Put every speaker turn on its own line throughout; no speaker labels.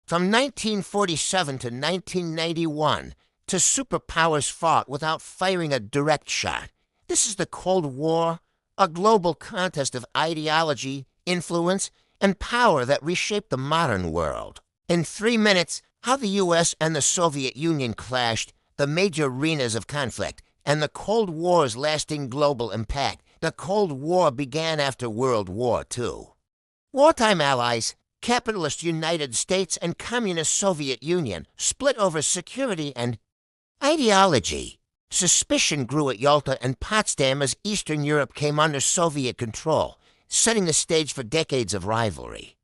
From 1947 to 1991, two superpowers fought without firing a direct shot. This is the Cold War, a global contest of ideology, influence, and power that reshaped the modern world. In 3 minutes, how the U.S. and the Soviet Union clashed, the major arenas of conflict, and the Cold War's lasting global impact. The Cold War began after World War II. Wartime allies, capitalist United States and Communist Soviet Union, split over security and ideology. Suspicion grew at Yalta and Potsdam as Eastern Europe came under Soviet control, setting the stage for decades of rivalry.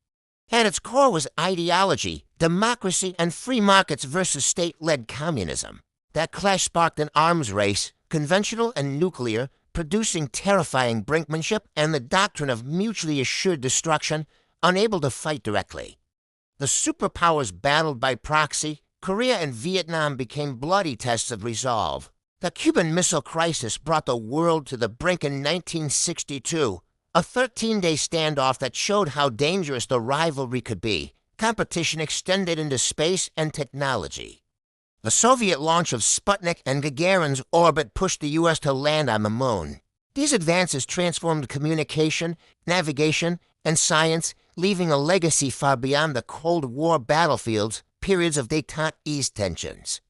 At its core was ideology, democracy, and free markets versus state-led communism. That clash sparked an arms race, conventional and nuclear, producing terrifying brinkmanship and the doctrine of mutually assured destruction, unable to fight directly. The superpowers battled by proxy. Korea and Vietnam became bloody tests of resolve. The Cuban Missile Crisis brought the world to the brink in 1962, a 13-day standoff that showed how dangerous the rivalry could be. Competition extended into space and technology. The Soviet launch of Sputnik and Gagarin's orbit pushed the U.S. to land on the moon. These advances transformed communication, navigation, and science, leaving a legacy far beyond the Cold War battlefields, periods of détente eased tensions.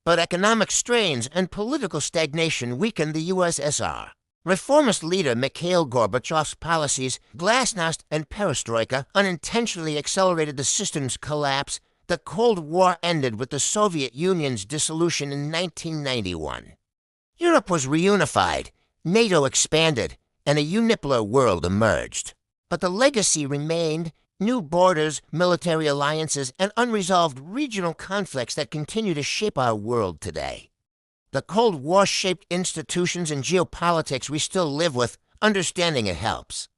But economic strains and political stagnation weakened the USSR. Reformist leader Mikhail Gorbachev's policies, glasnost and perestroika, unintentionally accelerated the system's collapse. The Cold War ended with the Soviet Union's dissolution in 1991. Europe was reunified, NATO expanded, and a unipolar world emerged. But the legacy remained: new borders, military alliances, and unresolved regional conflicts that continue to shape our world today. The Cold War shaped institutions and geopolitics we still live with. Understanding it helps.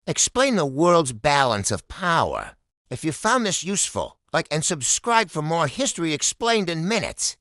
Explain the world's balance of power. If you found this useful, like and subscribe for more history explained in minutes.